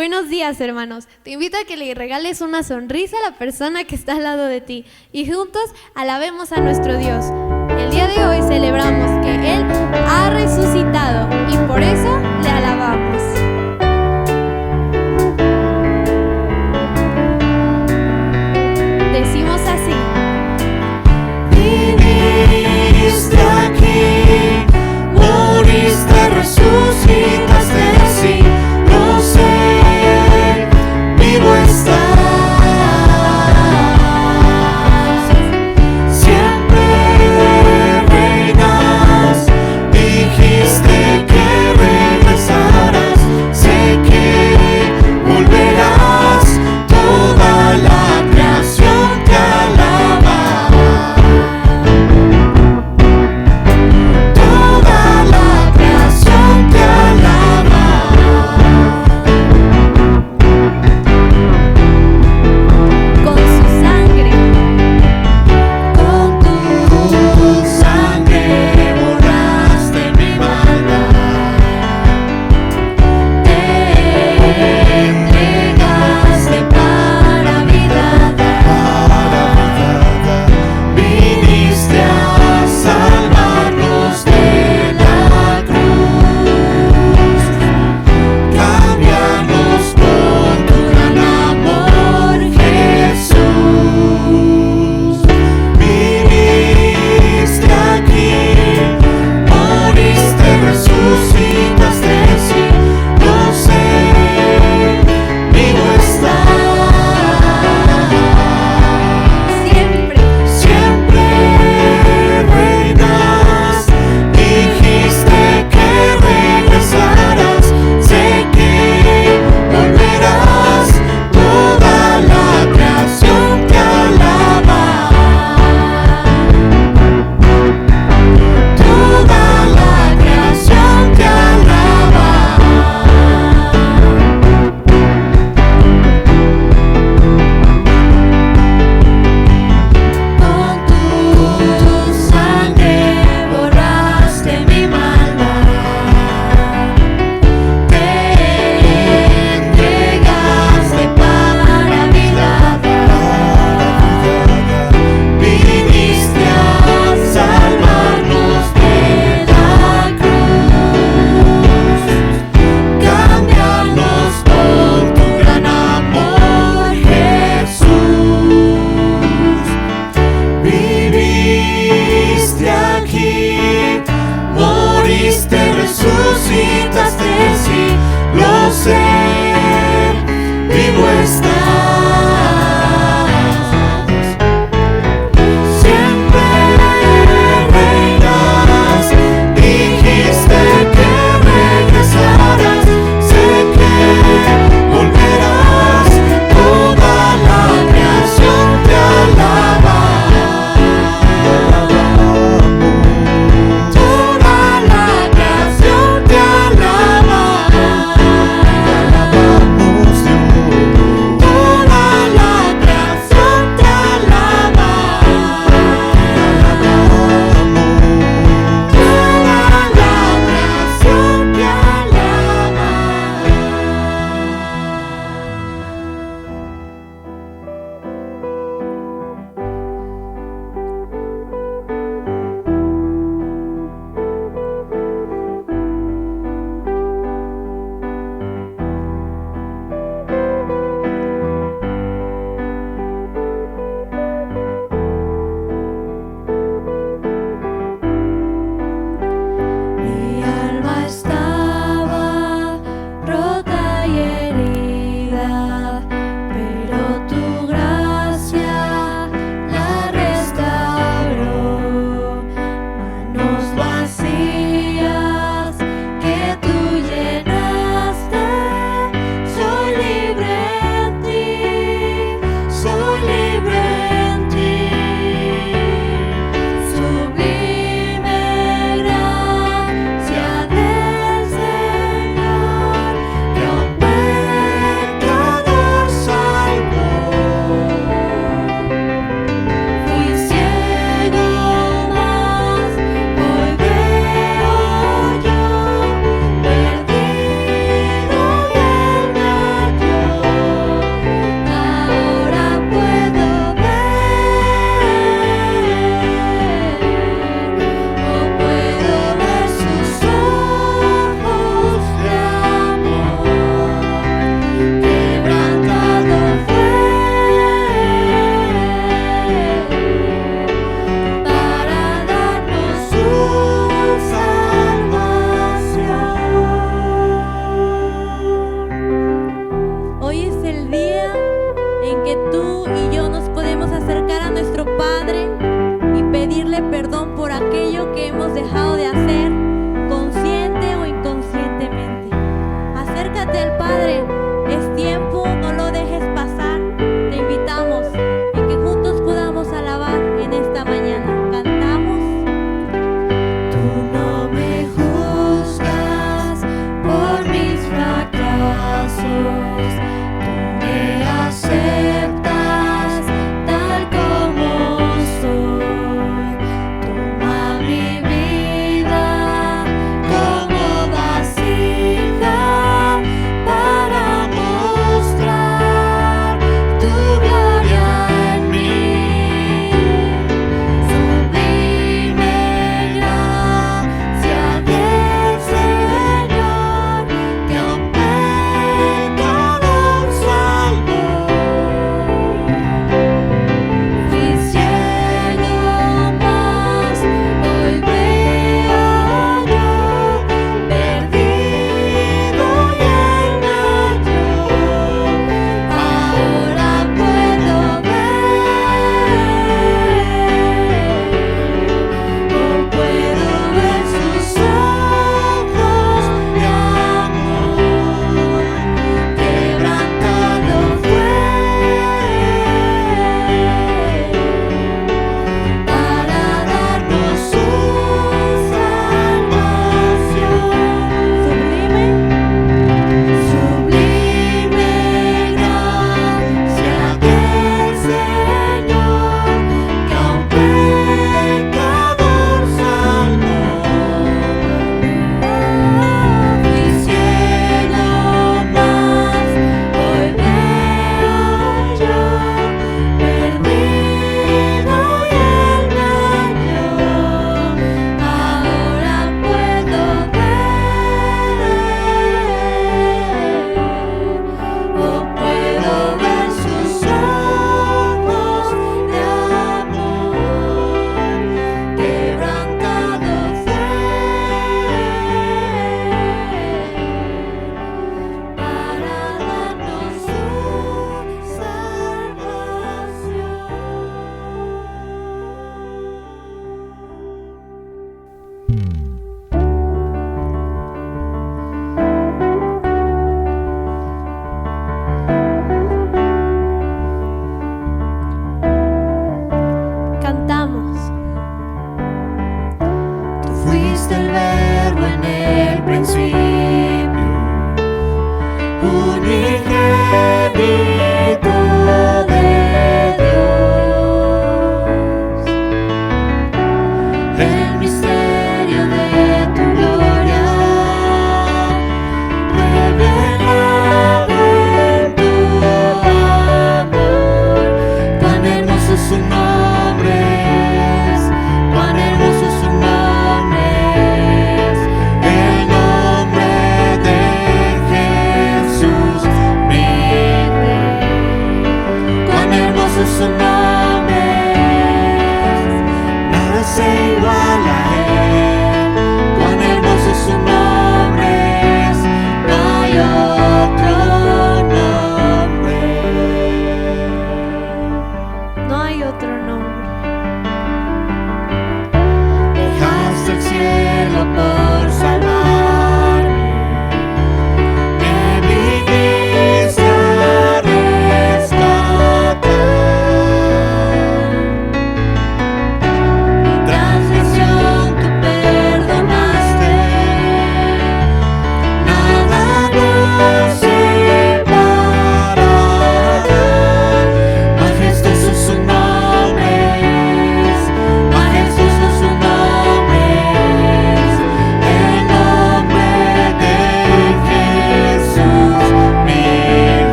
Buenos días, hermanos. Te invito a que le regales una sonrisa a la persona que está al lado de ti y juntos alabemos a nuestro Dios. El día de hoy celebramos que Él ha resucitado y por eso le alabamos. Decimos así: viniste aquí, moriste, resucitaste, sí, lo sé, vivo estás, siempre reinas, dijiste que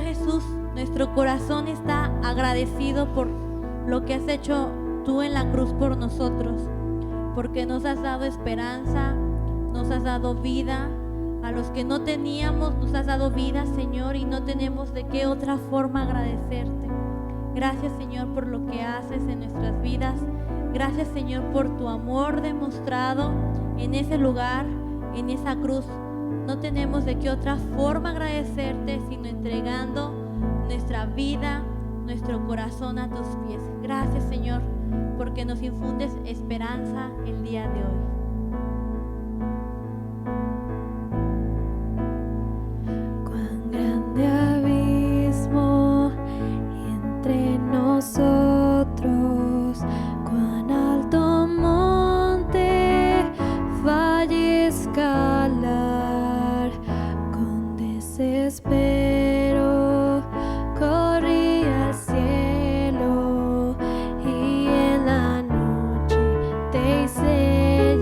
Jesús, nuestro corazón está agradecido por lo que has hecho tú en la cruz por nosotros, porque nos has dado esperanza, nos has dado vida. A los que no teníamos nos has dado vida, Señor, y no tenemos de qué otra forma agradecerte. Gracias, Señor, por lo que haces en nuestras vidas. Gracias, Señor, por tu amor demostrado en ese lugar, en esa cruz. No tenemos de qué otra forma agradecerte sino entregando nuestra vida, nuestro corazón a tus pies. Gracias, Señor, porque nos infundes esperanza el día de hoy. Cuán grande abismo entre nosotros, cuán alto monte falle escalar, con desespero corrí al cielo y en la noche te hice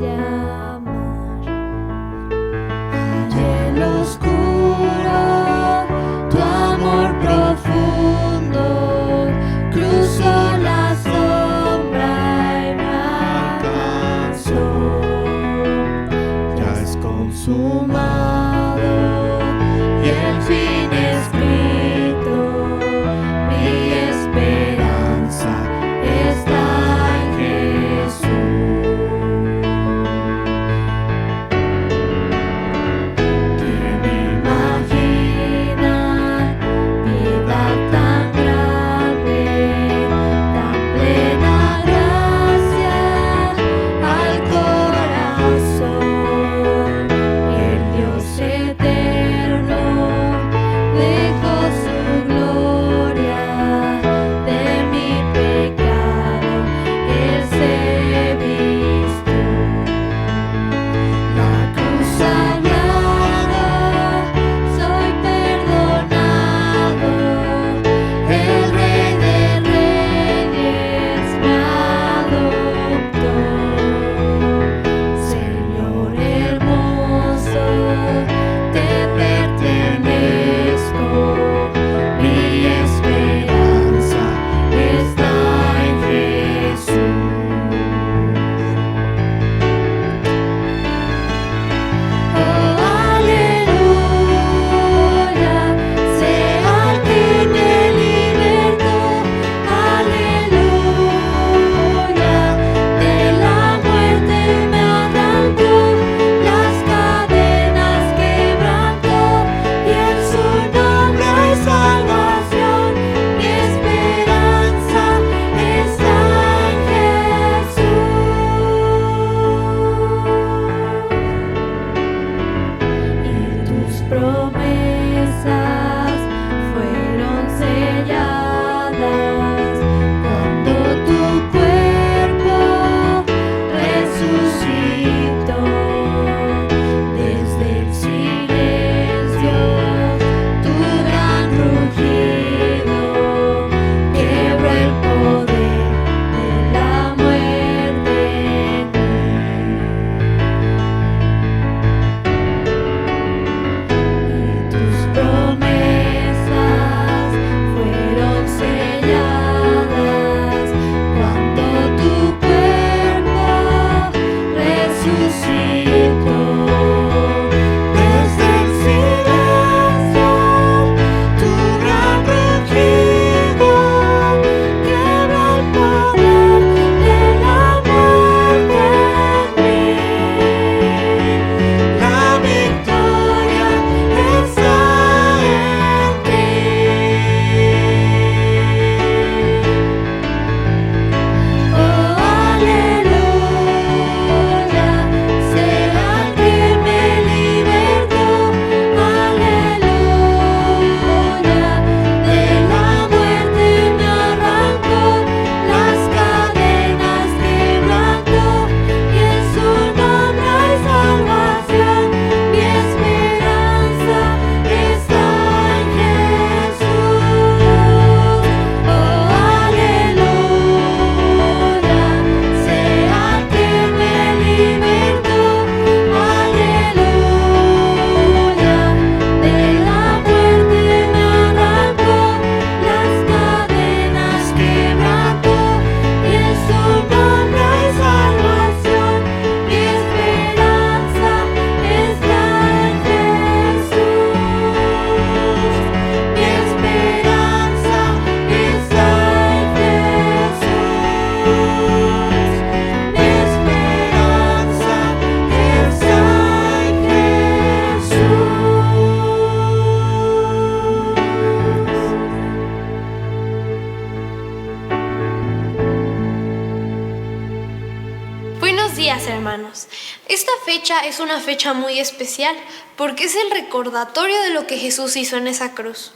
días, hermanos. Esta fecha es una fecha muy especial porque es el recordatorio de lo que Jesús hizo en esa cruz.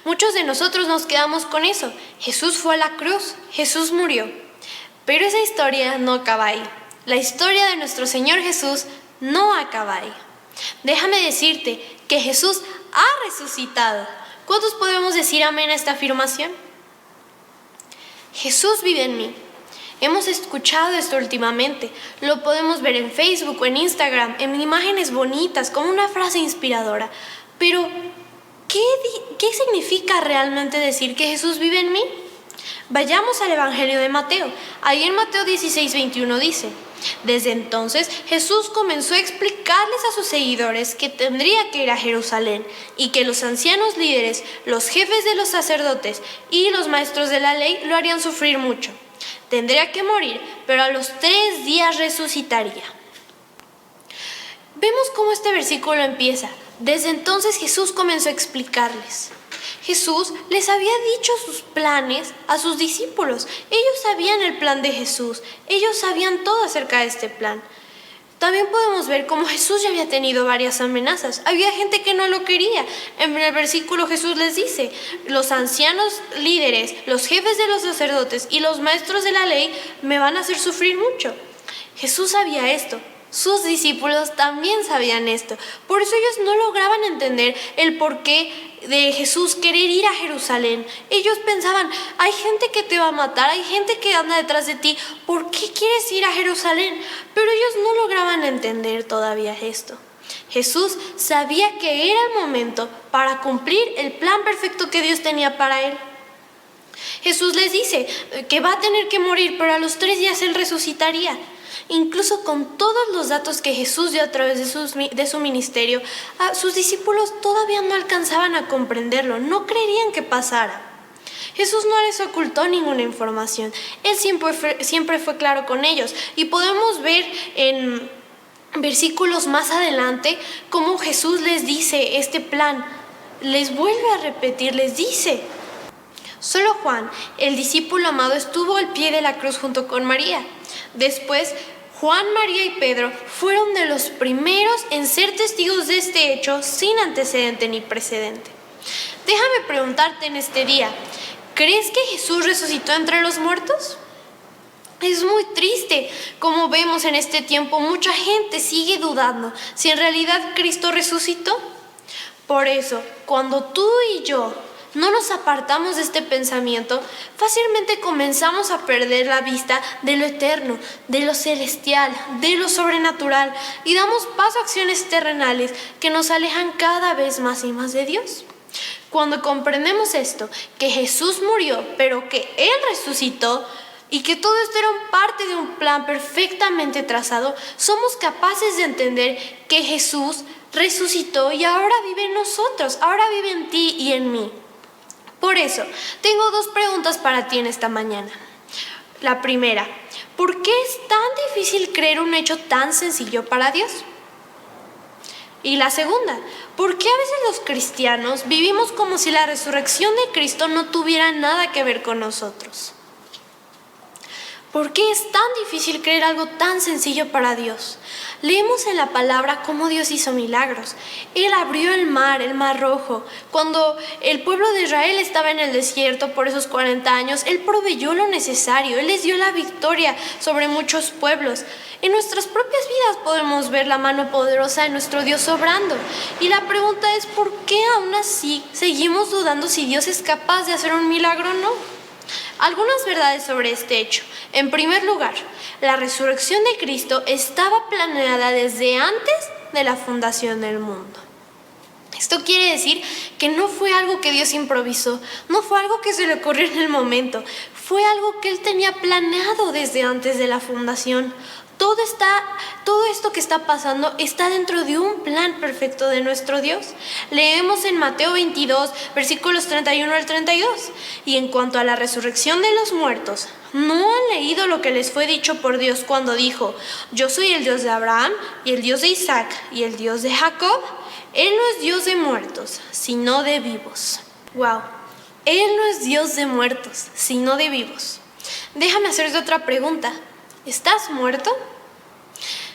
Muchos de nosotros nos quedamos con eso. Jesús fue a la cruz, Jesús murió. Pero esa historia no acaba ahí. La historia de nuestro Señor Jesús no acaba ahí. Déjame decirte que Jesús ha resucitado. ¿Cuántos podemos decir amén a esta afirmación? Jesús vive en mí. Hemos escuchado esto últimamente. Lo podemos ver en Facebook o en Instagram, en imágenes bonitas, como una frase inspiradora. Pero, ¿qué significa realmente decir que Jesús vive en mí? Vayamos al Evangelio de Mateo. Ahí en Mateo 16:21 dice: desde entonces Jesús comenzó a explicarles a sus seguidores que tendría que ir a Jerusalén y que los ancianos líderes, los jefes de los sacerdotes y los maestros de la ley lo harían sufrir mucho. Tendría que morir, pero a los 3 días resucitaría. Vemos cómo este versículo empieza. Desde entonces Jesús comenzó a explicarles. Jesús les había dicho sus planes a sus discípulos. Ellos sabían el plan de Jesús. Ellos sabían todo acerca de este plan. También podemos ver cómo Jesús ya había tenido varias amenazas. Había gente que no lo quería. En el versículo Jesús les dice: los ancianos líderes, los jefes de los sacerdotes y los maestros de la ley me van a hacer sufrir mucho. Jesús sabía esto. Sus discípulos también sabían esto. Por eso ellos no lograban entender el porqué de Jesús querer ir a Jerusalén. Ellos pensaban: hay gente que te va a matar, hay gente que anda detrás de ti, ¿por qué quieres ir a Jerusalén? Pero ellos no lograban entender todavía esto. Jesús sabía que era el momento para cumplir el plan perfecto que Dios tenía para él. Jesús les dice que va a tener que morir, pero a los 3 días él resucitaría. Incluso con todos los datos que Jesús dio a través de su ministerio, sus discípulos todavía no alcanzaban a comprenderlo, no creerían que pasara. Jesús no les ocultó ninguna información. Él siempre fue claro con ellos. Y podemos ver en versículos más adelante cómo Jesús les dice este plan. Les vuelve a repetir, les dice: solo Juan, el discípulo amado, estuvo al pie de la cruz junto con María. Después, Juan, María y Pedro fueron de los primeros en ser testigos de este hecho sin antecedente ni precedente. Déjame preguntarte en este día, ¿crees que Jesús resucitó entre los muertos? Es muy triste, como vemos en este tiempo, mucha gente sigue dudando si en realidad Cristo resucitó. Por eso, cuando tú y yo no nos apartamos de este pensamiento, fácilmente comenzamos a perder la vista de lo eterno, de lo celestial, de lo sobrenatural, y damos paso a acciones terrenales que nos alejan cada vez más y más de Dios. Cuando comprendemos esto, que Jesús murió, pero que Él resucitó, y que todo esto era parte de un plan perfectamente trazado, somos capaces de entender que Jesús resucitó y ahora vive en nosotros, ahora vive en ti y en mí. Por eso, tengo 2 preguntas para ti en esta mañana. La primera: ¿por qué es tan difícil creer un hecho tan sencillo para Dios? Y la segunda: ¿por qué a veces los cristianos vivimos como si la resurrección de Cristo no tuviera nada que ver con nosotros? ¿Por qué es tan difícil creer algo tan sencillo para Dios? Leemos en la palabra cómo Dios hizo milagros. Él abrió el mar Rojo. Cuando el pueblo de Israel estaba en el desierto por esos 40 años, Él proveyó lo necesario. Él les dio la victoria sobre muchos pueblos. En nuestras propias vidas podemos ver la mano poderosa de nuestro Dios obrando. Y la pregunta es: ¿por qué aún así seguimos dudando si Dios es capaz de hacer un milagro o no? Algunas verdades sobre este hecho. En primer lugar, la resurrección de Cristo estaba planeada desde antes de la fundación del mundo. Esto quiere decir que no fue algo que Dios improvisó, no fue algo que se le ocurrió en el momento, fue algo que Él tenía planeado desde antes de la fundación. Todo esto que está pasando está dentro de un plan perfecto de nuestro Dios. Leemos en Mateo 22, versículos 31 al 32. Y en cuanto a la resurrección de los muertos, ¿no han leído lo que les fue dicho por Dios cuando dijo: yo soy el Dios de Abraham y el Dios de Isaac y el Dios de Jacob? Él no es Dios de muertos, sino de vivos. Wow, Él no es Dios de muertos, sino de vivos. Déjame hacerte otra pregunta. ¿Estás muerto?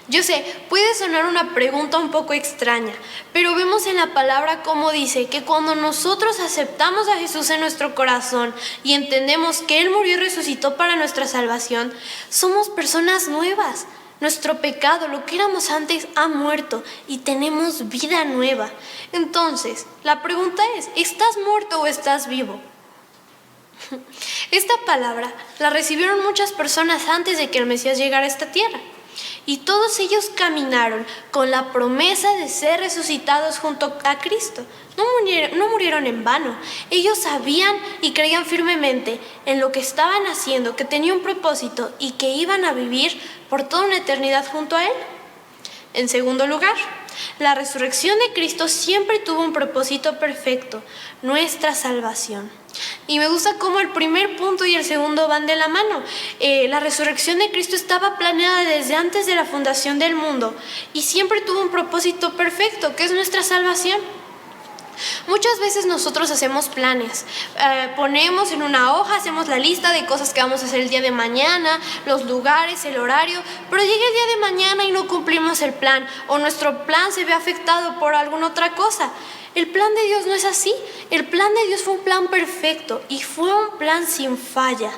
Yo sé, puede sonar una pregunta un poco extraña, pero vemos en la palabra cómo dice que cuando nosotros aceptamos a Jesús en nuestro corazón y entendemos que Él murió y resucitó para nuestra salvación, somos personas nuevas. Nuestro pecado, lo que éramos antes, ha muerto y tenemos vida nueva. Entonces, la pregunta es, ¿estás muerto o estás vivo? Esta palabra la recibieron muchas personas antes de que el Mesías llegara a esta tierra. Y todos ellos caminaron con la promesa de ser resucitados junto a Cristo. No murieron en vano. Ellos sabían y creían firmemente en lo que estaban haciendo, que tenía un propósito y que iban a vivir por toda una eternidad junto a Él. En segundo lugar, la resurrección de Cristo siempre tuvo un propósito perfecto, nuestra salvación. Y me gusta cómo el primer punto y el segundo van de la mano. La resurrección de Cristo estaba planeada desde antes de la fundación del mundo y siempre tuvo un propósito perfecto, que es nuestra salvación. Muchas veces nosotros hacemos planes, ponemos en una hoja, hacemos la lista de cosas que vamos a hacer el día de mañana, los lugares, el horario, pero llega el día de mañana y no cumplimos el plan, o nuestro plan se ve afectado por alguna otra cosa. El plan de Dios no es así. El plan de Dios fue un plan perfecto y fue un plan sin falla,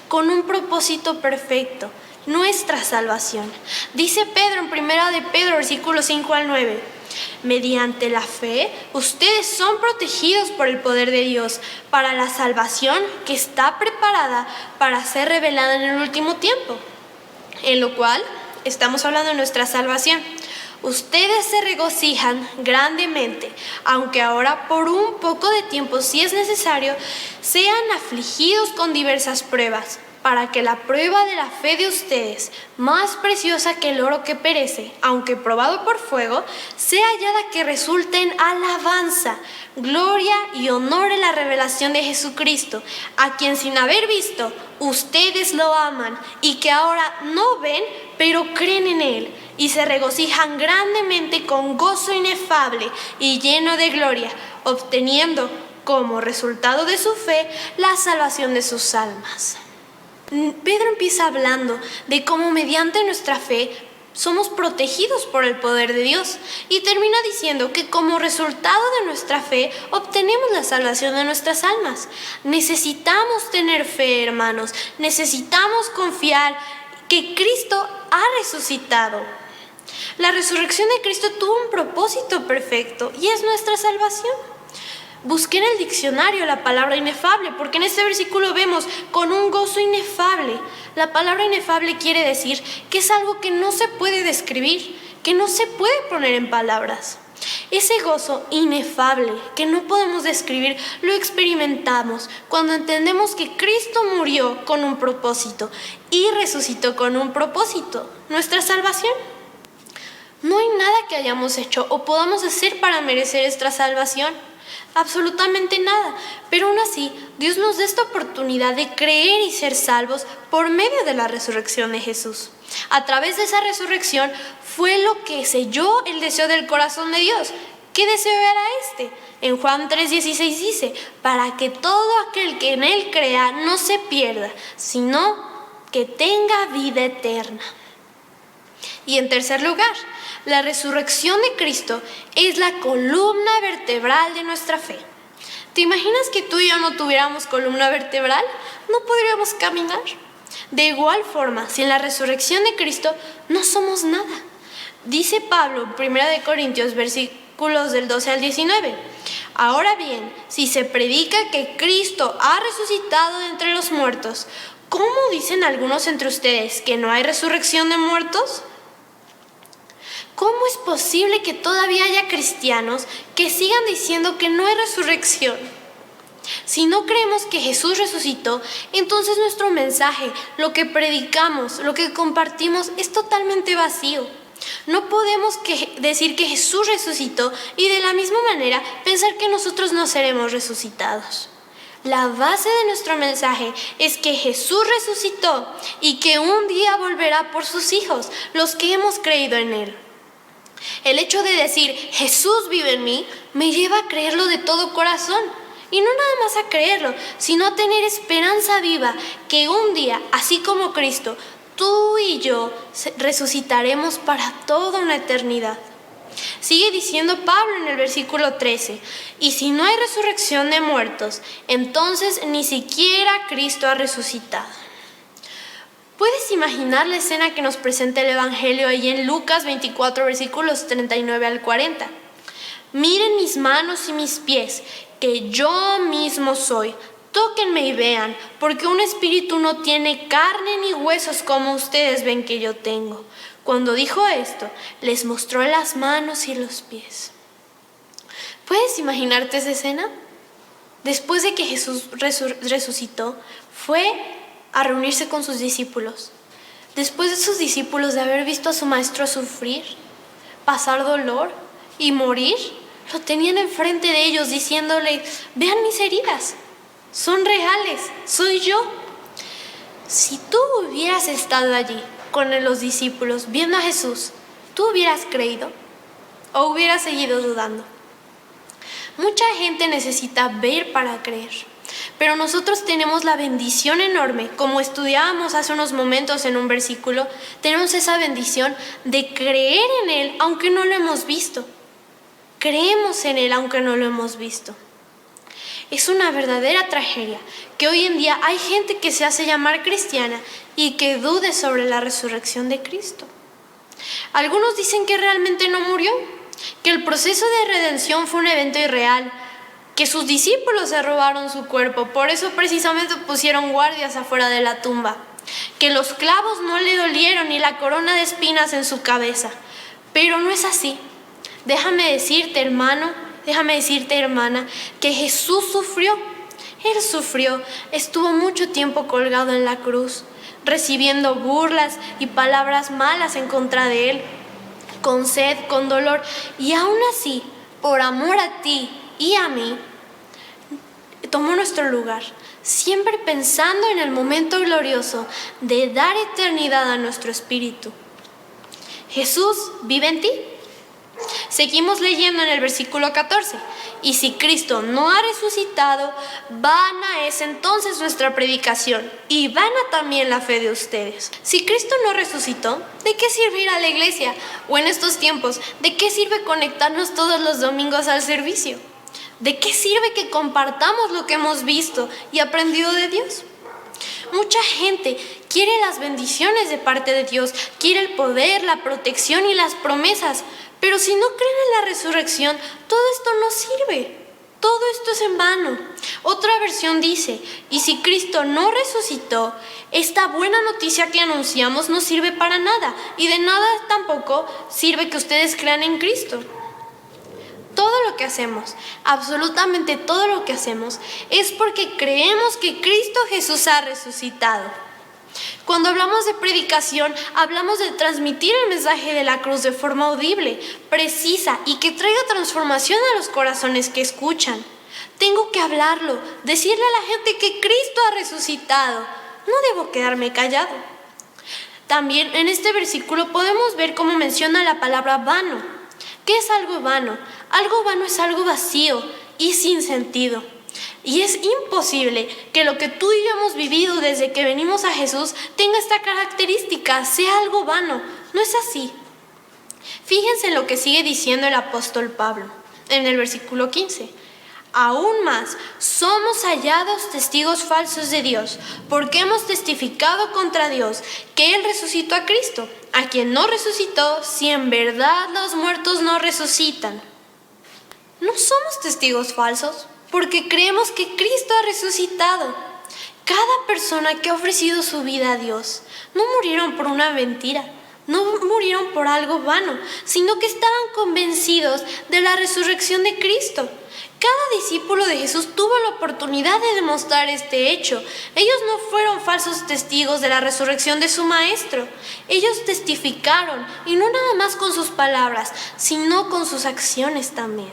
con un propósito perfecto, nuestra salvación. Dice Pedro en 1 de Pedro, versículos 5 al 9, mediante la fe, ustedes son protegidos por el poder de Dios para la salvación que está preparada para ser revelada en el último tiempo, en lo cual estamos hablando de nuestra salvación. Ustedes se regocijan grandemente, aunque ahora por un poco de tiempo, si es necesario, sean afligidos con diversas pruebas, para que la prueba de la fe de ustedes, más preciosa que el oro que perece, aunque probado por fuego, sea hallada que resulte en alabanza, gloria y honor en la revelación de Jesucristo, a quien sin haber visto, ustedes lo aman y que ahora no ven, pero creen en Él y se regocijan grandemente con gozo inefable y lleno de gloria, obteniendo como resultado de su fe la salvación de sus almas. Pedro empieza hablando de cómo mediante nuestra fe somos protegidos por el poder de Dios y termina diciendo que como resultado de nuestra fe obtenemos la salvación de nuestras almas. Necesitamos tener fe, hermanos, necesitamos confiar que Cristo ha resucitado. La resurrección de Cristo tuvo un propósito perfecto y es nuestra salvación. Busqué en el diccionario la palabra inefable, porque en este versículo vemos con un gozo inefable. La palabra inefable quiere decir que es algo que no se puede describir, que no se puede poner en palabras. Ese gozo inefable que no podemos describir lo experimentamos cuando entendemos que Cristo murió con un propósito y resucitó con un propósito, nuestra salvación. No hay nada que hayamos hecho o podamos hacer para merecer esta salvación. Absolutamente nada, pero aún así Dios nos da esta oportunidad de creer y ser salvos por medio de la resurrección de Jesús. A través de esa resurrección fue lo que selló el deseo del corazón de Dios. ¿Qué deseo era este? En Juan 3:16 dice, para que todo aquel que en Él crea no se pierda, sino que tenga vida eterna. Y en tercer lugar, la resurrección de Cristo es la columna vertebral de nuestra fe. ¿Te imaginas que tú y yo no tuviéramos columna vertebral? No podríamos caminar. De igual forma, sin la resurrección de Cristo, no somos nada. Dice Pablo, 1 Corintios, versículos del 12 al 19. Ahora bien, si se predica que Cristo ha resucitado de entre los muertos, ¿cómo dicen algunos entre ustedes que no hay resurrección de muertos? ¿Cómo es posible que todavía haya cristianos que sigan diciendo que no hay resurrección? Si no creemos que Jesús resucitó, entonces nuestro mensaje, lo que predicamos, lo que compartimos es totalmente vacío. No podemos decir que Jesús resucitó y de la misma manera pensar que nosotros no seremos resucitados. La base de nuestro mensaje es que Jesús resucitó y que un día volverá por sus hijos, los que hemos creído en Él. El hecho de decir Jesús vive en mí me lleva a creerlo de todo corazón. Y no nada más a creerlo, sino a tener esperanza viva que un día, así como Cristo, tú y yo resucitaremos para toda una eternidad. Sigue diciendo Pablo en el versículo 13, y si no hay resurrección de muertos, entonces ni siquiera Cristo ha resucitado. ¿Puedes imaginar la escena que nos presenta el Evangelio ahí en Lucas 24, versículos 39 al 40? Miren mis manos y mis pies, que yo mismo soy. Tóquenme y vean, porque un espíritu no tiene carne ni huesos como ustedes ven que yo tengo. Cuando dijo esto, les mostró las manos y los pies. ¿Puedes imaginarte esa escena? Después de que Jesús resucitó, fue a reunirse con sus discípulos. Después de sus discípulos de haber visto a su maestro sufrir, pasar dolor y morir, lo tenían enfrente de ellos diciéndole: vean mis heridas, son reales, soy yo. Si tú hubieras estado allí con los discípulos viendo a Jesús, ¿tú hubieras creído o hubieras seguido dudando? Mucha gente necesita ver para creer, pero nosotros tenemos la bendición enorme, como estudiábamos hace unos momentos en un versículo, tenemos esa bendición de creer en Él aunque no lo hemos visto. Creemos en Él aunque no lo hemos visto. Es una verdadera tragedia que hoy en día hay gente que se hace llamar cristiana y que dude sobre la resurrección de Cristo. Algunos dicen que realmente no murió, que el proceso de redención fue un evento irreal, que sus discípulos se robaron su cuerpo, por eso precisamente pusieron guardias afuera de la tumba, que los clavos no le dolieron ni la corona de espinas en su cabeza. Pero no es así. Déjame decirte, hermano, déjame decirte, hermana, que Jesús sufrió. Él sufrió, estuvo mucho tiempo colgado en la cruz, recibiendo burlas y palabras malas en contra de Él, con sed, con dolor, y aún así, por amor a ti y a mí, tomó nuestro lugar, siempre pensando en el momento glorioso de dar eternidad a nuestro espíritu. Jesús vive en ti. Seguimos leyendo en el versículo 14. Y si Cristo no ha resucitado, vana es entonces nuestra predicación y vana también la fe de ustedes. Si Cristo no resucitó, ¿de qué sirve ir a la iglesia? O en estos tiempos, ¿de qué sirve conectarnos todos los domingos al servicio? ¿De qué sirve que compartamos lo que hemos visto y aprendido de Dios? Mucha gente quiere las bendiciones de parte de Dios, quiere el poder, la protección y las promesas, pero si no creen en la resurrección, todo esto no sirve. Todo esto es en vano. Otra versión dice: y si Cristo no resucitó, esta buena noticia que anunciamos no sirve para nada, y de nada tampoco sirve que ustedes crean en Cristo. Todo lo que hacemos, absolutamente todo lo que hacemos, es porque creemos que Cristo Jesús ha resucitado. Cuando hablamos de predicación, hablamos de transmitir el mensaje de la cruz de forma audible, precisa y que traiga transformación a los corazones que escuchan. Tengo que hablarlo, decirle a la gente que Cristo ha resucitado. No debo quedarme callado. También en este versículo podemos ver cómo menciona la palabra vano. ¿Qué es algo vano? Algo vano es algo vacío y sin sentido. Y es imposible que lo que tú y yo hemos vivido desde que venimos a Jesús tenga esta característica, sea algo vano. No es así. Fíjense en lo que sigue diciendo el apóstol Pablo en el versículo 15. Aún más, somos hallados testigos falsos de Dios, porque hemos testificado contra Dios que Él resucitó a Cristo, a quien no resucitó, si en verdad los muertos no resucitan. No somos testigos falsos, porque creemos que Cristo ha resucitado. Cada persona que ha ofrecido su vida a Dios no murieron por una mentira, no murieron por algo vano, sino que estaban convencidos de la resurrección de Cristo. Cada discípulo de Jesús tuvo la oportunidad de demostrar este hecho. Ellos no fueron falsos testigos de la resurrección de su Maestro. Ellos testificaron, y no nada más con sus palabras, sino con sus acciones también,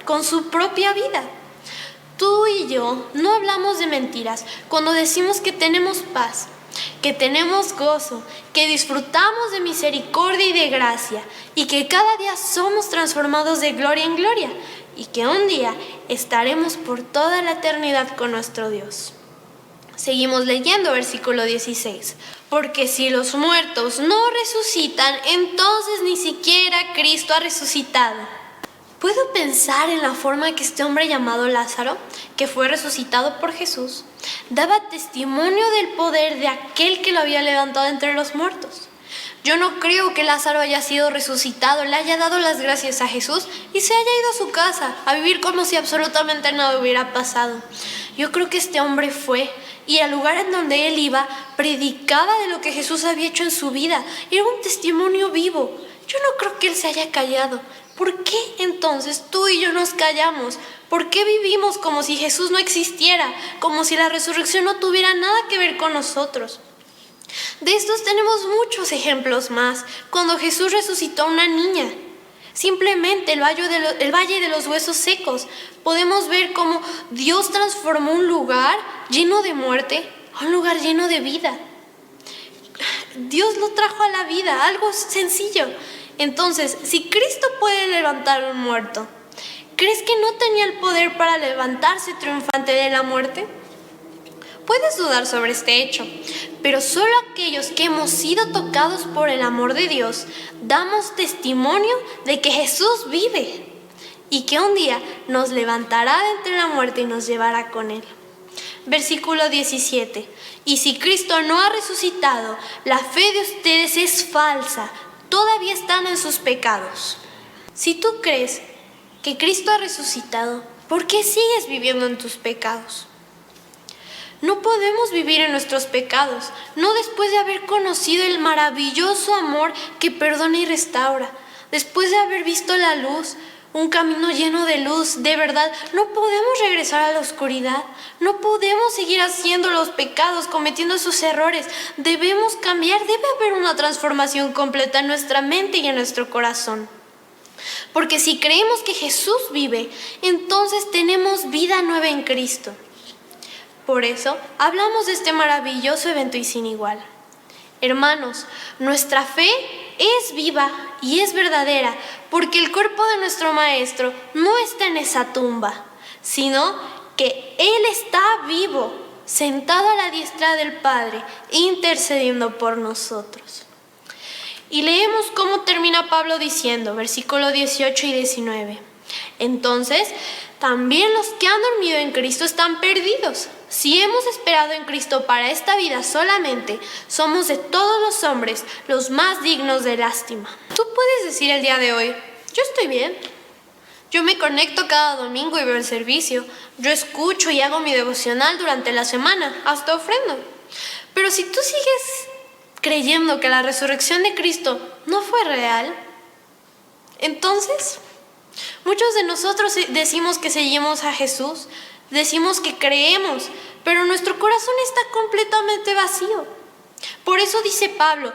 con su propia vida. Tú y yo no hablamos de mentiras cuando decimos que tenemos paz, que tenemos gozo, que disfrutamos de misericordia y de gracia, y que cada día somos transformados de gloria en gloria, y que un día estaremos por toda la eternidad con nuestro Dios. Seguimos leyendo versículo 16. Porque si los muertos no resucitan, entonces ni siquiera Cristo ha resucitado. Puedo pensar en la forma que este hombre llamado Lázaro, que fue resucitado por Jesús, daba testimonio del poder de aquel que lo había levantado entre los muertos. Yo no creo que Lázaro haya sido resucitado, le haya dado las gracias a Jesús y se haya ido a su casa a vivir como si absolutamente nada hubiera pasado. Yo creo que este hombre fue y al lugar en donde él iba predicaba de lo que Jesús había hecho en su vida. Era un testimonio vivo. Yo no creo que él se haya callado. ¿Por qué entonces tú y yo nos callamos? ¿Por qué vivimos como si Jesús no existiera? Como si la resurrección no tuviera nada que ver con nosotros. De estos tenemos muchos ejemplos más. Cuando Jesús resucitó a una niña, simplemente el valle de los huesos secos, podemos ver cómo Dios transformó un lugar lleno de muerte a un lugar lleno de vida. Dios lo trajo a la vida, algo sencillo. Entonces, si Cristo puede levantar a un muerto, ¿crees que no tenía el poder para levantarse triunfante de la muerte? Puedes dudar sobre este hecho, pero solo aquellos que hemos sido tocados por el amor de Dios damos testimonio de que Jesús vive y que un día nos levantará de entre la muerte y nos llevará con Él. Versículo 17. Y si Cristo no ha resucitado, la fe de ustedes es falsa, todavía están en sus pecados. Si tú crees que Cristo ha resucitado, ¿por qué sigues viviendo en tus pecados? No podemos vivir en nuestros pecados, no después de haber conocido el maravilloso amor que perdona y restaura, después de haber visto la luz, un camino lleno de luz, de verdad. No podemos regresar a la oscuridad, no podemos seguir haciendo los pecados, cometiendo esos errores. Debemos cambiar, debe haber una transformación completa en nuestra mente y en nuestro corazón. Porque si creemos que Jesús vive, entonces tenemos vida nueva en Cristo. Por eso, hablamos de este maravilloso evento y sin igual. Hermanos, nuestra fe es viva y es verdadera, porque el cuerpo de nuestro Maestro no está en esa tumba, sino que Él está vivo, sentado a la diestra del Padre, intercediendo por nosotros. Y leemos cómo termina Pablo diciendo, versículo 18 y 19. Entonces, también los que han dormido en Cristo están perdidos. Si hemos esperado en Cristo para esta vida solamente, somos de todos los hombres los más dignos de lástima. Tú puedes decir el día de hoy, yo estoy bien. Yo me conecto cada domingo y veo el servicio. Yo escucho y hago mi devocional durante la semana, hasta ofrendo. Pero si tú sigues creyendo que la resurrección de Cristo no fue real, entonces muchos de nosotros decimos que seguimos a Jesús, decimos que creemos, pero nuestro corazón está completamente vacío. Por eso dice Pablo,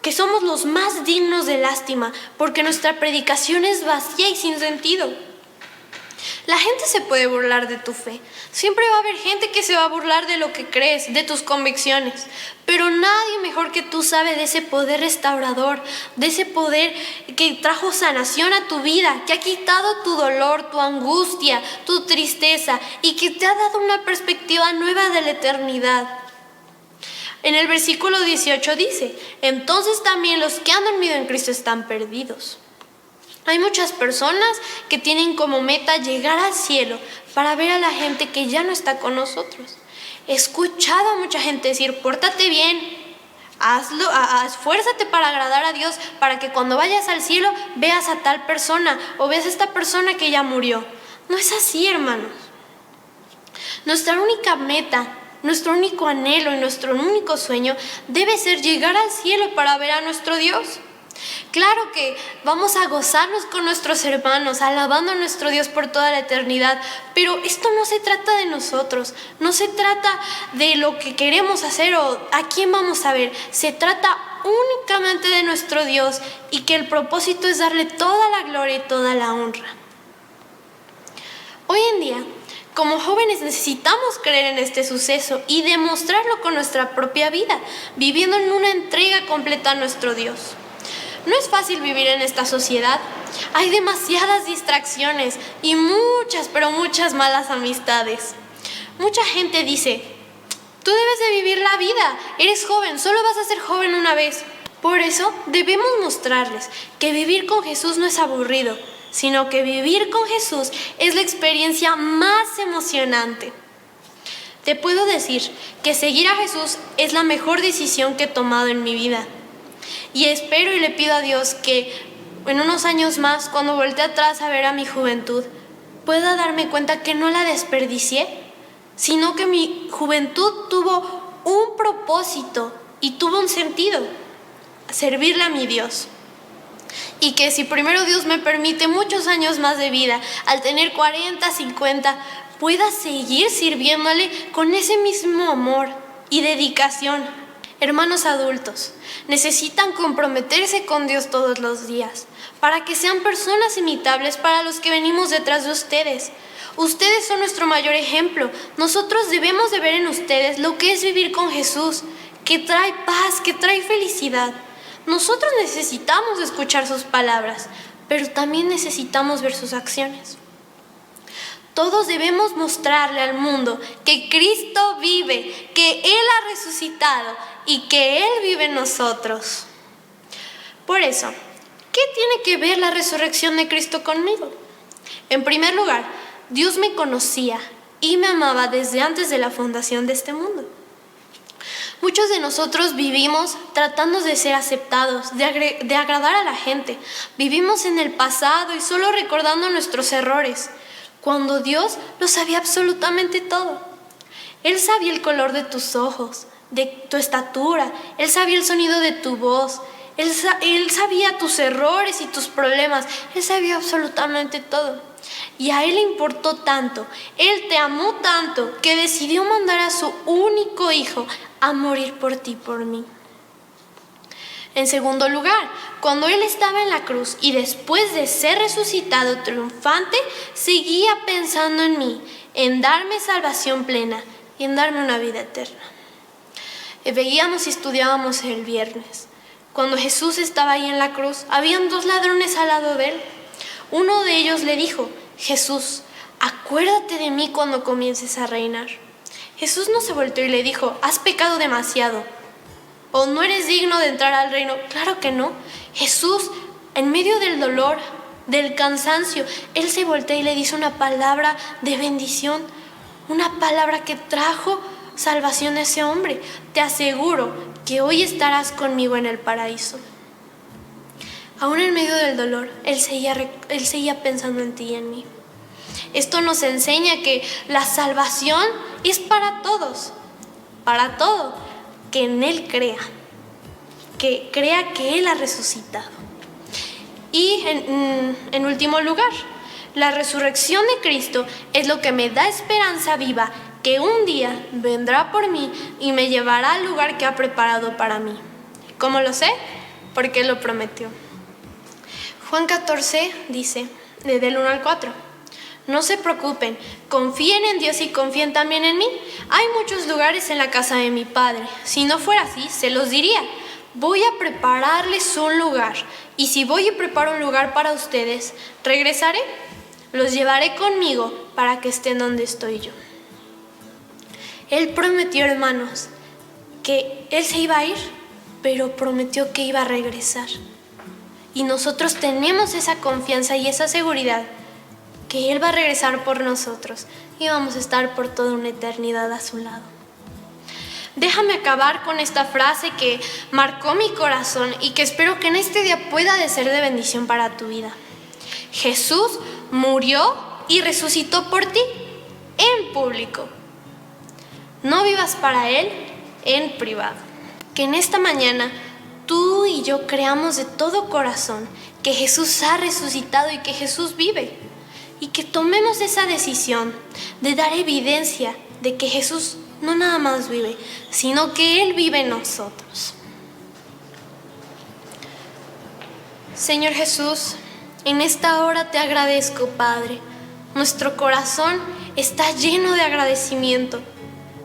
que somos los más dignos de lástima, porque nuestra predicación es vacía y sin sentido. La gente se puede burlar de tu fe. Siempre va a haber gente que se va a burlar de lo que crees, de tus convicciones. Pero nadie mejor que tú sabe de ese poder restaurador, de ese poder que trajo sanación a tu vida, que ha quitado tu dolor, tu angustia, tu tristeza y que te ha dado una perspectiva nueva de la eternidad. En el versículo 18 dice, entonces también los que han dormido en Cristo están perdidos. Hay muchas personas que tienen como meta llegar al cielo para ver a la gente que ya no está con nosotros. He escuchado a mucha gente decir, pórtate bien, hazlo, esfuérzate para agradar a Dios, para que cuando vayas al cielo veas a tal persona o veas a esta persona que ya murió. No es así, hermanos. Nuestra única meta, nuestro único anhelo y nuestro único sueño debe ser llegar al cielo para ver a nuestro Dios. Claro que vamos a gozarnos con nuestros hermanos, alabando a nuestro Dios por toda la eternidad, pero esto no se trata de nosotros, no se trata de lo que queremos hacer o a quién vamos a ver, se trata únicamente de nuestro Dios y que el propósito es darle toda la gloria y toda la honra. Hoy en día, como jóvenes necesitamos creer en este suceso y demostrarlo con nuestra propia vida, viviendo en una entrega completa a nuestro Dios. No es fácil vivir en esta sociedad. Hay demasiadas distracciones y muchas, pero muchas malas amistades. Mucha gente dice, tú debes de vivir la vida, eres joven, solo vas a ser joven una vez. Por eso debemos mostrarles que vivir con Jesús no es aburrido, sino que vivir con Jesús es la experiencia más emocionante. Te puedo decir que seguir a Jesús es la mejor decisión que he tomado en mi vida. Y espero y le pido a Dios que en unos años más, cuando voltee atrás a ver a mi juventud, pueda darme cuenta que no la desperdicié, sino que mi juventud tuvo un propósito y tuvo un sentido: servirle a mi Dios. Y que si primero Dios me permite muchos años más de vida, al tener 40, 50, pueda seguir sirviéndole con ese mismo amor y dedicación. Hermanos adultos, necesitan comprometerse con Dios todos los días, para que sean personas imitables para los que venimos detrás de ustedes. Ustedes son nuestro mayor ejemplo. Nosotros debemos de ver en ustedes lo que es vivir con Jesús, que trae paz, que trae felicidad. Nosotros necesitamos escuchar sus palabras, pero también necesitamos ver sus acciones. Todos debemos mostrarle al mundo que Cristo vive, que Él ha resucitado y que Él vive en nosotros. Por eso, ¿qué tiene que ver la resurrección de Cristo conmigo? En primer lugar, Dios me conocía y me amaba desde antes de la fundación de este mundo. Muchos de nosotros vivimos tratando de ser aceptados, de agradar a la gente. Vivimos en el pasado y solo recordando nuestros errores, cuando Dios lo sabía absolutamente todo. Él sabía el color de tus ojos, de tu estatura, Él sabía el sonido de tu voz, Él sabía tus errores y tus problemas, Él sabía absolutamente todo. Y a Él le importó tanto, Él te amó tanto, que decidió mandar a su único hijo a morir por ti, por mí. En segundo lugar, cuando Él estaba en la cruz y después de ser resucitado triunfante, seguía pensando en mí, en darme salvación plena y en darme una vida eterna. Veíamos y estudiábamos el viernes. Cuando Jesús estaba ahí en la cruz, habían 2 ladrones al lado de Él. Uno de ellos le dijo, Jesús, acuérdate de mí cuando comiences a reinar. Jesús no se volteó y le dijo, has pecado demasiado, o no eres digno de entrar al reino. Claro que no. Jesús, en medio del dolor, del cansancio, Él se voltea y le dice una palabra de bendición, una palabra que trajo salvación a ese hombre. Te aseguro que hoy estarás conmigo en el paraíso. Aún en medio del dolor, Él seguía pensando en ti y en mí. Esto nos enseña que la salvación es para todos, para todo, que en Él crea, que crea que Él ha resucitado. Y en último lugar, la resurrección de Cristo es lo que me da esperanza viva, que un día vendrá por mí y me llevará al lugar que ha preparado para mí. ¿Cómo lo sé? Porque Él lo prometió. Juan 14 dice, del 1 al 4, no se preocupen, confíen en Dios y confíen también en mí. Hay muchos lugares en la casa de mi Padre. Si no fuera así, se los diría. Voy a prepararles un lugar. Y si voy y preparo un lugar para ustedes, regresaré, los llevaré conmigo para que estén donde estoy yo. Él prometió, hermanos, que Él se iba a ir, pero prometió que iba a regresar. Y nosotros tenemos esa confianza y esa seguridad que Él va a regresar por nosotros y vamos a estar por toda una eternidad a su lado. Déjame acabar con esta frase que marcó mi corazón y que espero que en este día pueda de ser de bendición para tu vida. Jesús murió y resucitó por ti en público. No vivas para Él en privado. Que en esta mañana tú y yo creamos de todo corazón que Jesús ha resucitado y que Jesús vive. Y que tomemos esa decisión de dar evidencia de que Jesús no nada más vive, sino que Él vive en nosotros. Señor Jesús, en esta hora te agradezco, Padre. Nuestro corazón está lleno de agradecimiento.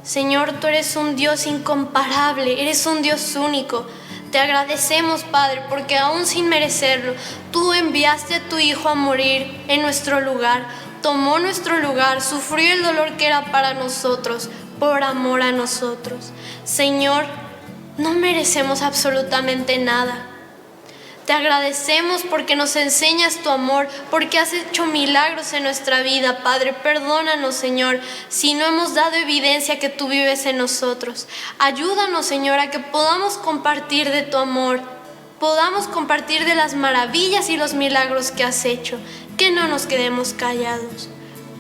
Señor, tú eres un Dios incomparable, eres un Dios único. Te agradecemos, Padre, porque aún sin merecerlo, tú enviaste a tu Hijo a morir en nuestro lugar. tomó nuestro lugar, sufrió el dolor que era para nosotros, por amor a nosotros. Señor, no merecemos absolutamente nada. Te agradecemos porque nos enseñas tu amor, porque has hecho milagros en nuestra vida, Padre. Perdónanos, Señor, si no hemos dado evidencia que tú vives en nosotros. Ayúdanos, Señor, a que podamos compartir de tu amor, podamos compartir de las maravillas y los milagros que has hecho, que no nos quedemos callados.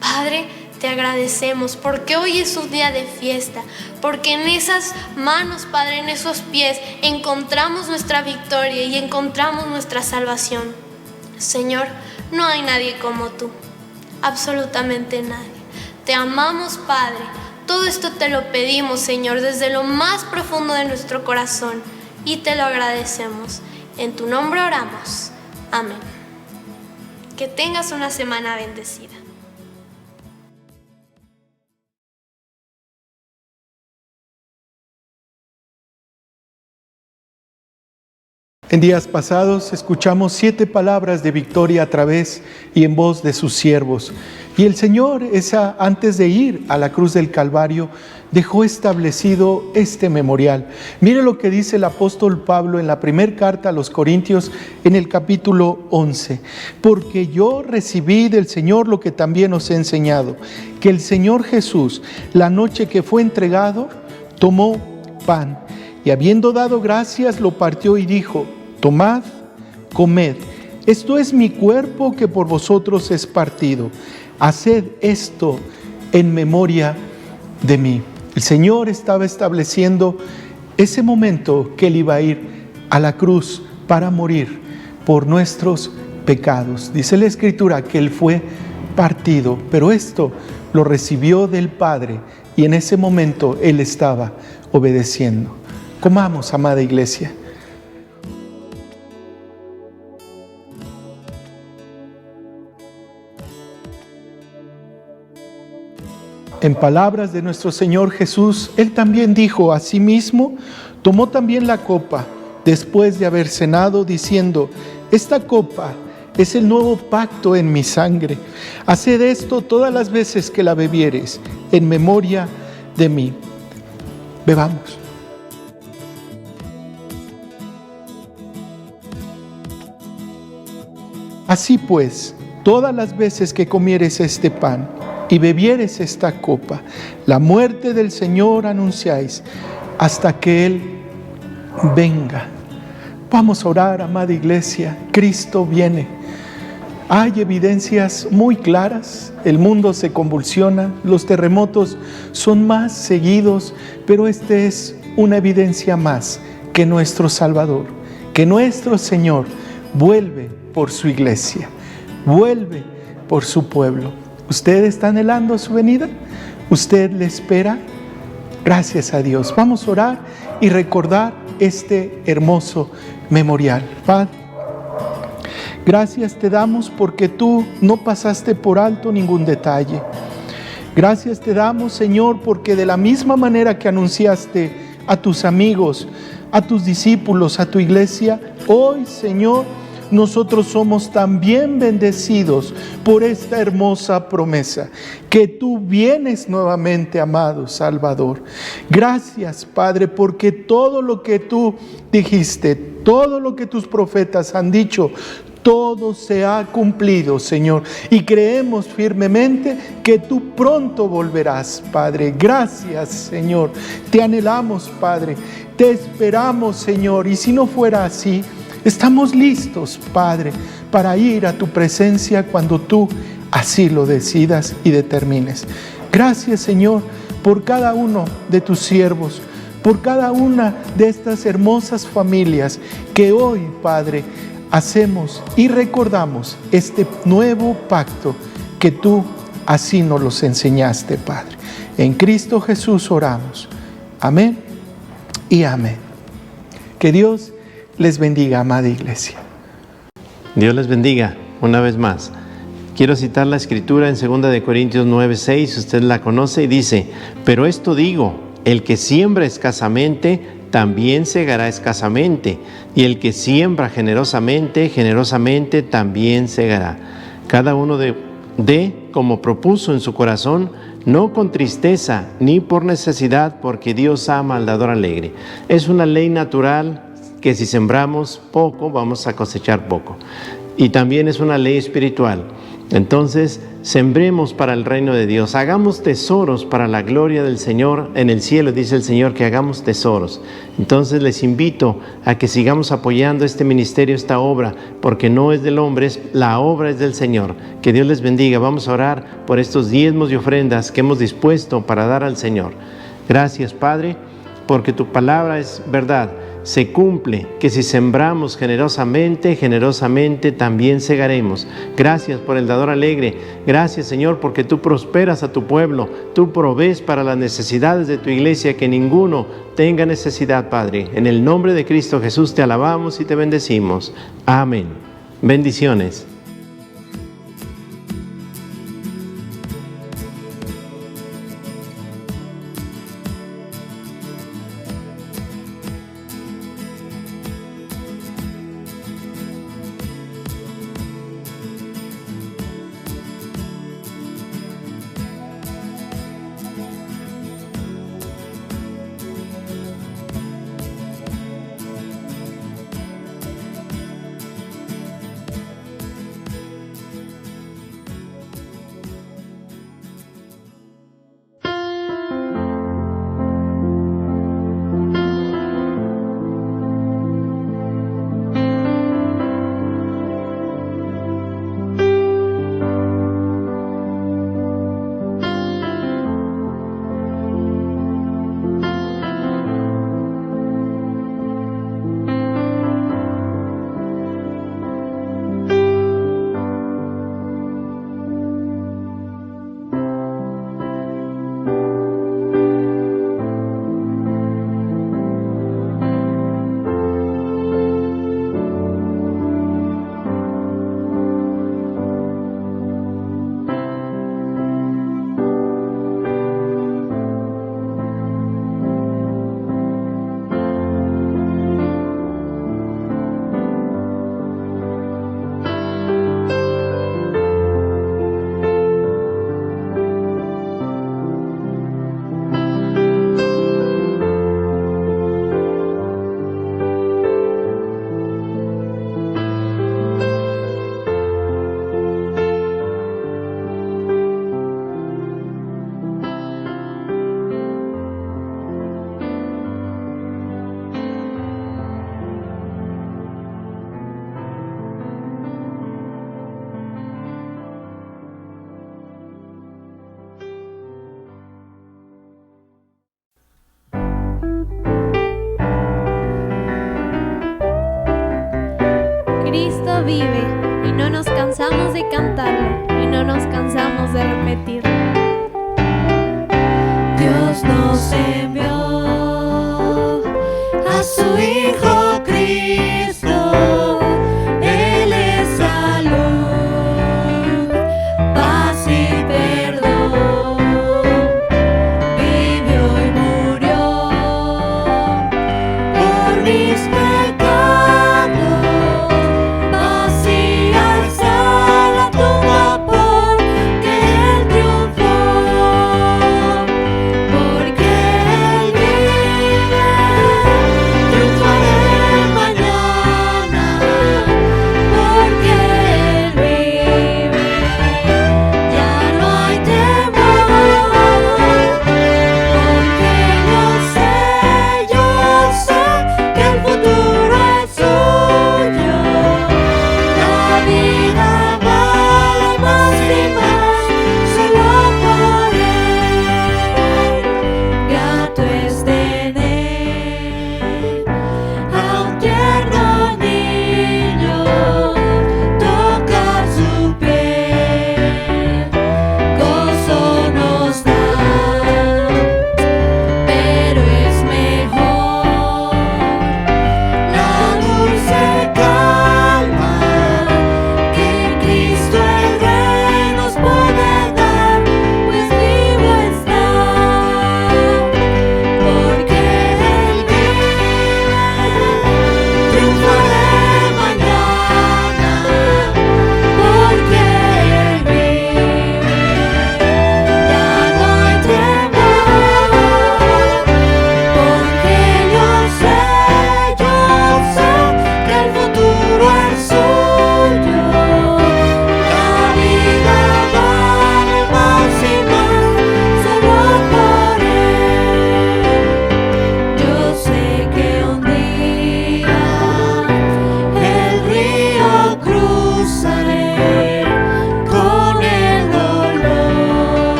Padre, te agradecemos porque hoy es un día de fiesta, porque en esas manos, Padre, en esos pies, encontramos nuestra victoria y encontramos nuestra salvación. Señor, no hay nadie como tú, absolutamente nadie. Te amamos, Padre. Todo esto te lo pedimos, Señor, desde lo más profundo de nuestro corazón y te lo agradecemos. En tu nombre oramos. Amén. Que tengas una semana bendecida. En días pasados escuchamos 7 palabras de victoria a través y en voz de sus siervos. Y el Señor, antes de ir a la cruz del Calvario, dejó establecido este memorial. Mire lo que dice el apóstol Pablo en la primera carta a los Corintios, en el capítulo 11. Porque yo recibí del Señor lo que también os he enseñado, que el Señor Jesús, la noche que fue entregado, tomó pan, y habiendo dado gracias, lo partió y dijo: tomad, comed, esto es mi cuerpo que por vosotros es partido. Haced esto en memoria de mí. El Señor estaba estableciendo ese momento que Él iba a ir a la cruz para morir por nuestros pecados. Dice la Escritura que Él fue partido, pero esto lo recibió del Padre y en ese momento Él estaba obedeciendo. Comamos, amada iglesia. En palabras de nuestro Señor Jesús, Él también dijo: asimismo, tomó también la copa, después de haber cenado, diciendo: esta copa es el nuevo pacto en mi sangre. Haced esto todas las veces que la bebiereis, en memoria de mí. Bebamos. Así pues, todas las veces que comieres este pan y bebieres esta copa, la muerte del Señor anunciáis hasta que Él venga. Vamos a orar, amada iglesia. Cristo viene. Hay evidencias muy claras. El mundo se convulsiona, los terremotos son más seguidos, pero esta es una evidencia más que nuestro Salvador, que nuestro Señor vuelve por su iglesia, vuelve por su pueblo. ¿Usted está anhelando su venida? ¿Usted le espera? Gracias a Dios. Vamos a orar y recordar este hermoso memorial. Padre, gracias te damos porque tú no pasaste por alto ningún detalle. Gracias te damos, Señor, porque de la misma manera que anunciaste a tus amigos, a tus discípulos, a tu iglesia, hoy, Señor, nosotros somos también bendecidos por esta hermosa promesa, que tú vienes nuevamente, amado Salvador. Gracias, Padre, porque todo lo que tú dijiste, todo lo que tus profetas han dicho, todo se ha cumplido, Señor, y creemos firmemente que tú pronto volverás, Padre. Gracias, Señor. Te anhelamos, Padre. Te esperamos, Señor, y si no fuera así, estamos listos, Padre, para ir a tu presencia cuando tú así lo decidas y determines. Gracias, Señor, por cada uno de tus siervos, por cada una de estas hermosas familias que hoy, Padre, hacemos y recordamos este nuevo pacto que tú así nos los enseñaste, Padre. En Cristo Jesús oramos. Amén y amén. Que Dios les bendiga, amada iglesia. Dios les bendiga una vez más. Quiero citar la escritura en 2 Corintios 9:6, usted la conoce, y dice: pero esto digo, el que siembra escasamente, también segará escasamente, y el que siembra generosamente, generosamente también segará. Cada uno de dé como propuso en su corazón, no con tristeza ni por necesidad, porque Dios ama al dador alegre. Es una ley natural que si sembramos poco, vamos a cosechar poco. Y también es una ley espiritual. Entonces, sembremos para el reino de Dios, hagamos tesoros para la gloria del Señor en el cielo, dice el Señor, que hagamos tesoros. Entonces les invito a que sigamos apoyando este ministerio, esta obra, porque no es del hombre, la obra es del Señor. Que Dios les bendiga. Vamos a orar por estos diezmos y ofrendas que hemos dispuesto para dar al Señor. Gracias, Padre, porque tu palabra es verdad. Se cumple que si sembramos generosamente, generosamente también segaremos. Gracias por el dador alegre. Gracias, Señor, porque tú prosperas a tu pueblo. Tú provees para las necesidades de tu iglesia, que ninguno tenga necesidad, Padre. En el nombre de Cristo Jesús te alabamos y te bendecimos. Amén. Bendiciones. Cristo vive y no nos cansamos de cantarlo y no nos cansamos de repetirlo.